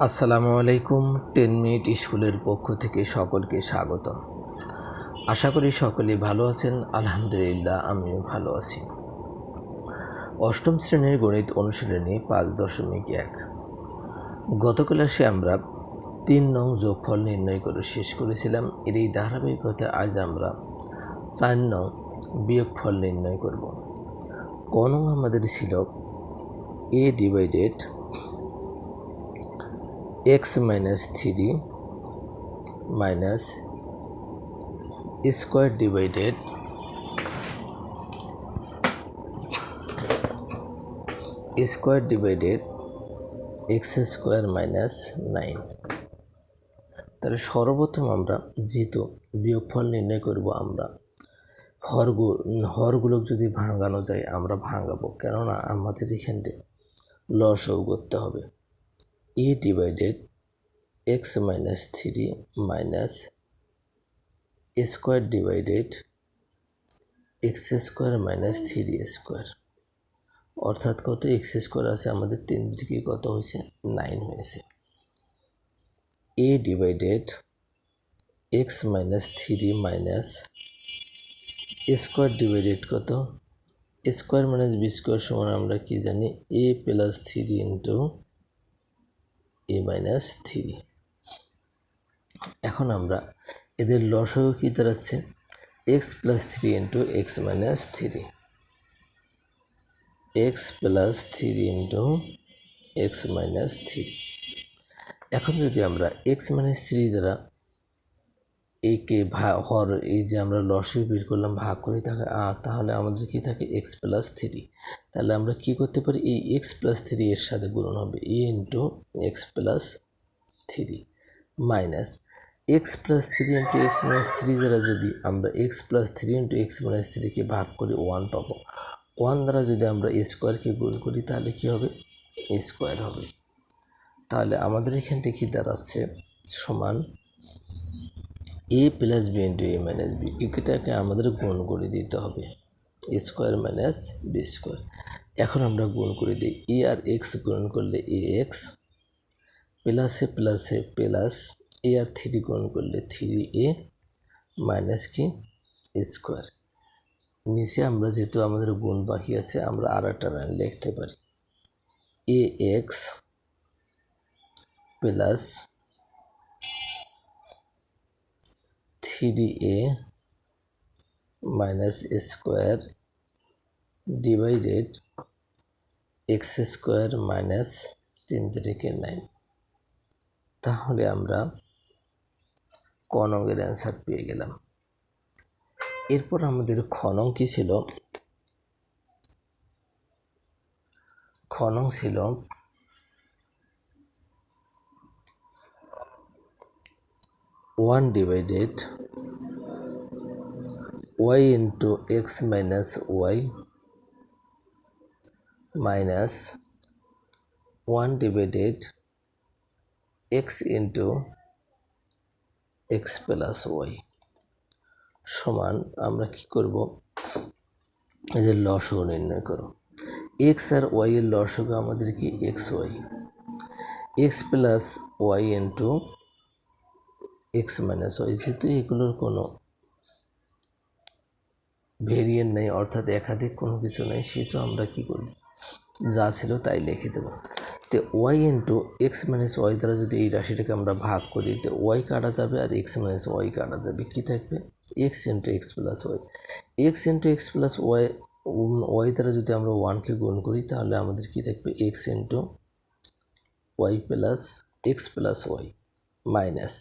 আসসালামু আলাইকুম। 10 মিনিট স্কুলের পক্ষ থেকে সকলকে স্বাগত। আশা করি সকলেই ভালো আছেন। আলহামদুলিল্লাহ, আমিও ভালো আছি। অষ্টম শ্রেণীর গণিত অনুশীলনী 5.1। গত ক্লাসে আমরা 3 নং যোগফল নির্ণয় করে শেষ করেছিলাম। এর এই ধারাবাহিকতায় আজ আমরা 4 নং বিয়োগফল নির্ণয় করব। ক নং আমাদের ছিল a divided x minus 3 minus square divided x square minus 9। তাহলে সর্বপ্রথম আমরা যেহেতু বিয়োগফল নির্ণয় করব, আমরা হরগুলো যদি ভাঙানো যায় আমরা ভাঙাবো, কেননা আমাদের এখানে লসও করতে হবে। a divided x minus 3 minus square divided x square minus 3 square, অর্থাৎ কত x স্কোয়ার আছে আমাদের 3 দিকে কত হয়েছে 9 হয়েছে। a divided x minus 3 minus square divided কত স্কোয়ার মাইনাস বি স্কোয়ার সমান আমরা কি জানি a plus 3 into a minus 3। এখন আমরা এদের লসাগু কি দাঁড়াচ্ছে x plus 3 into x minus 3, x plus 3 into x minus 3। এখন যদি আমরা এক্স মাইনাস 3 দ্বারা একে হর এই যে আমরা লসাগু বের করলাম ভাগ করে থাকে তাহলে আমাদের কি থাকে এক্স প্লাস 3। তাহলে আমরা কি করতে পারি, এই এক্স প্লাস 3 এর সাথে গুণন হবে a into x plus 3 minus X plus 3 into x minus 3 দ্বারা যদি আমরা X plus 3 into x minus 3কে ভাগ করি 1 পাবো। 1 দ্বারা যদি আমরা স্কোয়ারকে গুণ করি তাহলে কি হবে স্কোয়ার হবে। তাহলে আমাদের এখানটা কি দাঁড়াচ্ছে সমান a plus B into A minus B, এটাকে আমাদের গুণ করে দিতে হবে স্কোয়ার মাইনাস বি স্কোয়ার। এখন আমরা গুণ করে দিই এ আর এক্স গুণ করলে এ এক্স প্লাসে প্লাসে প্লাস এ আর 3 গুণ করলে 3a মাইনাস কি স্কোয়ার। নিচে আমরা যেহেতু আমাদের গুণ বাকি আছে আমরা আর একটা লাইন লিখতে পারি A X plus 3a minus square divided X square minus 3 থেকে 9। তাহলে আমরা ক নংয়ের অ্যান্সার পেয়ে গেলাম। এরপর আমাদের খ নং কি ছিল, খ নং ছিল one divided y into x minus y minus 1 divided x into x plus y সমান আমরা কি করব, এদের লসাগু নির্ণয় করো। এক্স আর ওয়াই এর লসাগু আমাদের কি x y, x plus y into x minus y, যেহেতু এগুলোর কোনো ভেরিয়েন্ট নেই অর্থাৎ একাধিক কোনো কিছু নেই, সেহেতু আমরা কি করব যা ছিল তাই লিখে দেব। তো y into x minus y দ্বারা যদি এই রাশিটাকে আমরা ভাগ করি তো ওয়াই কাটা যাবে আর এক্স মাইনাস ওয়াই কাটা যাবে, কী থাকবে x into x plus y. X into x plus y y দ্বারা যদি আমরা 1কে গুণ করি তাহলে আমাদের কী থাকবে x into Y plus X plus Y minus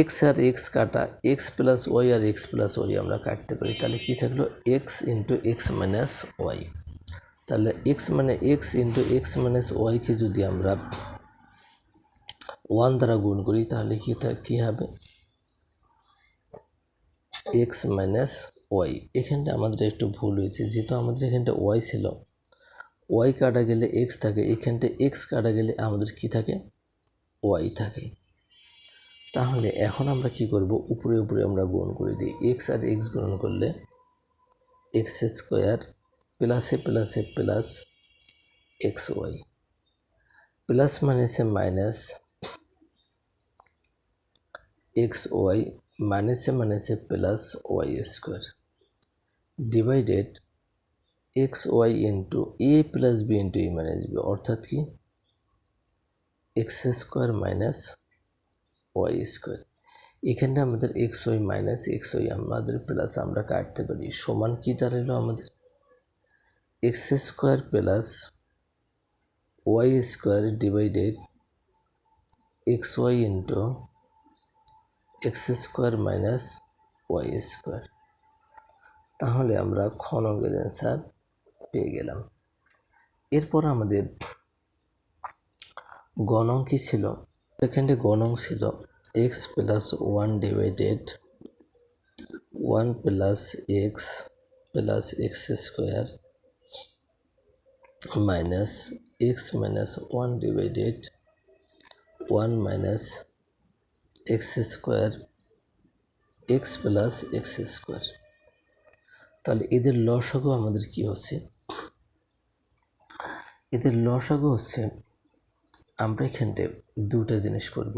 X আর এক্স কাটা এক্স প্লাস ওয়াই আর এক্স প্লাস ওয়াই আমরা কাটতে পারি, তাহলে কী থাকলো X into x minus Y. তাহলে এক্স মানে এক্স ইন্টু এক্স মাইনাস ওয়াইকে যদি আমরা 1 দ্বারা গুণ করি তাহলে কী হবে এক্স মাইনাস ওয়াই। এখানটা আমাদের একটু ভুল হয়েছে, যেহেতু আমাদের এখানটা ওয়াই ছিল, ওয়াই কাটা গেলে এক্স থাকে, এখানটা এক্স কাটা গেলে আমাদের কি থাকে ওয়াই থাকে। তাহলে এখন আমরা কি করব, উপরে উপরে আমরা গুণ করে দিই, এক্স আর এক্স গুণ করলে এক্স স্কোয়ার প্লাসে প্লাসে প্লাস এক্স ওয়াই প্লাস মাইনাসে মাইনাস এক্স ওয়াই মাইনাসে মাইনাসে plus Y square divided X Y into A plus B into A minus B, অর্থাৎ কি X square minus Y square. এখানে আমাদের X Y minus X Y আমাদের plus আমরা কাটতে পারি, সমান কি দাঁড়ালো আমাদের X square plus Y square divided X Y into X square minus Y square. তাহলে আমরা খ নংয়ের অ্যান্সার পেয়ে গেলাম। এরপর আমাদের গ নং কি ছিল, এখানে গ নং ছিল x plus one divided one plus X plus x square minus x minus one divided one minus X square x plus x square. তাহলে এদের লসাগু আমাদের কি হচ্ছে, এদের লসাগু হচ্ছে আমরা এখানটায় দুটা জিনিস করব,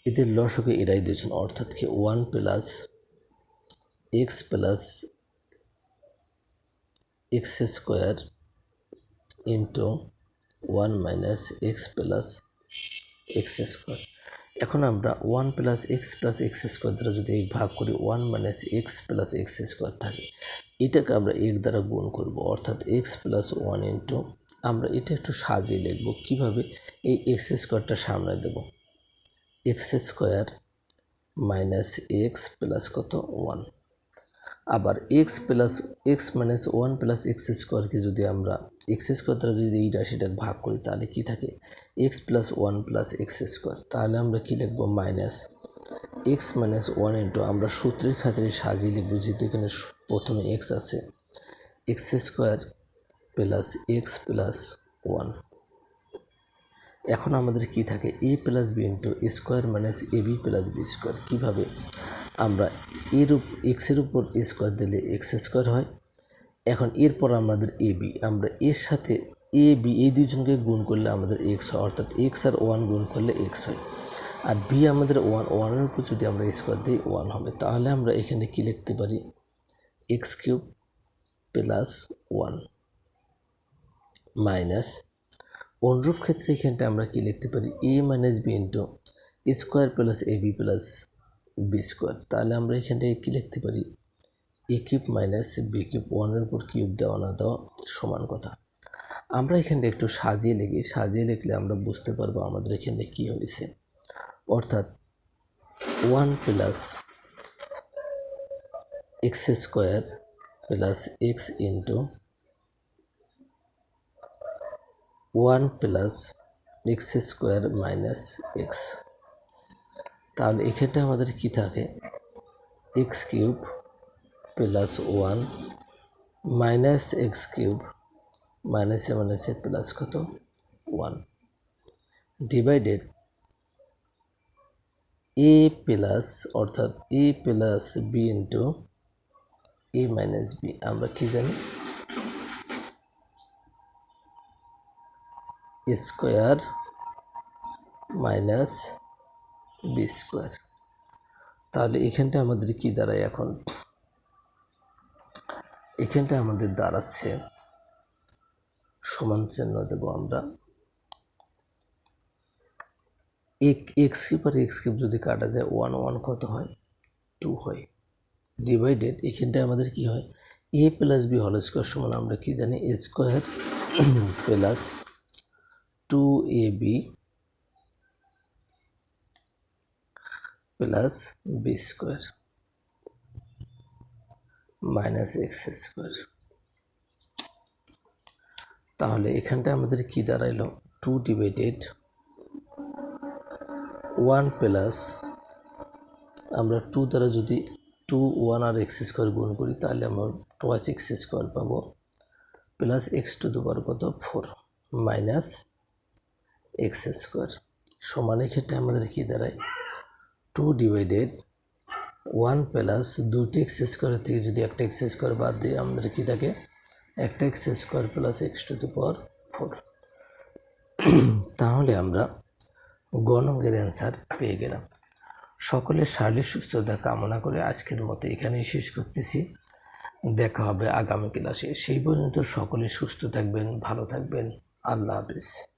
এদের লসাগু এরাই দিয়েছেন, অর্থাৎ কি one plus X plus x square into one minus X plus x square. এখন আমরা ওয়ান প্লাস এক্স স্কোয়ার দ্বারা যদি এই ভাগ করি one minus X plus x square থাকে, এটাকে আমরা এক দ্বারা গুণ করব, অর্থাৎ এক্স প্লাস ওয়ান ইন্টু আমরা এটা একটু সাজিয়ে লিখব কীভাবে, এই এক্স স্কোয়ারটা সামনে দেব X square minus X plus কত ওয়ান, আবার X plus X minus one plus X স্কোয়ারকে যদি আমরা এক্স স্কোয়ার দ্বারা যদি এই রাশিটাকে ভাগ করি তাহলে কি থাকে x plus one plus x square. তাহলে আমরা কি লিখব minus x minus one into আমরা সূত্রের খাতিরে সাজিয়ে লিখব, যেহেতু এখানে প্রথমে এক্স আছে X square plus X plus one. এখন আমাদের কি থাকে A plus B into square minus A B plus B square. কীভাবে আমরা এক্সের উপর স্কোয়ার দিলে এক্স স্কোয়ার হয়, এখন এরপর আমাদের এ বি, আমরা এর সাথে এ বি এই দুজনকে গুণ করলে আমাদের এক্স হয়, অর্থাৎ এক্স আর ওয়ান গুণ করলে এক্স হয়, আর বি আমাদের ওয়ানের উপর যদি আমরা স্কোয়ার দিই ওয়ান হবে। তাহলে আমরা এখানে কি লিখতে পারি X cube plus one minus অনুরূপ ক্ষেত্রে এখানটা আমরা কি লিখতে পারি A minus B into square plus A B plus B square. তাহলে আমরা এখানটায় কি লিখতে পারি A cube minus B cube, ওয়ানের উপর কিউব দেওয়া না দেওয়া সমান কথা। আমরা এখানটা একটু সাজিয়ে লিখি, সাজিয়ে লিখলে আমরা বুঝতে পারবো আমাদের এখানে কি হয়েছে, অর্থাৎ one plus x square plus x into one plus x square minus x. তাহলে এক্ষেত্রে আমাদের কি থাকে x cube plus one minus x cube মাইনাসে মাইনাসে প্লাস কত ওয়ান ডিভাইডেড এ প্লাস অর্থাৎ এ plus B into A minus B. আমরা কি জানি স্কোয়ার মাইনাস বি স্কোয়ার। তাহলে এখানটা আমাদের কি দাঁড়ায়, এখন এখানটা আমাদের দাঁড়াচ্ছে সমান চিহ্ন দেব আমরা এক্স কিউব আর এক্স কিউব যদি কাটা যায় ওয়ান ওয়ান কত হয় টু হয় ডিভাইডেড এখানটায় আমাদের কি হয় A plus B whole square সমান আমরা কি জানি A square plus two A B plus B square minus X square. তাহলে এখানটা আমাদের কি দাঁড়াইলো টু ডিভাইডেড ওয়ান প্লাস আমরা টু দ্বারা যদি টু ওয়ান আর এক্স স্কোয়ার গুণ করি তাহলে আমরা টোয়াইস এক্স স্কোয়ার পাবো plus X to the power কত ফোর মাইনাস এক্স স্কোয়ার সমান। ক্ষেত্রে আমাদের কি দাঁড়ায় টু ডিভাইডেড ওয়ান প্লাস দুটি এক্স স্কোয়ারের থেকে যদি একটা এক্স স্কোয়ার বাদ দিই আমাদের কি থাকে একটা x square plus X to the power four. তাহলে আমরা গ নংয়ের অ্যান্সার পেয়ে গেলাম। সকলের শারীরিক সুস্থতা কামনা করে আজকের মতো এখানেই শেষ করতেছি। দেখা হবে আগামী ক্লাসে। সেই পর্যন্ত সকলে সুস্থ থাকবেন, ভালো থাকবেন। আল্লাহ হাফেজ।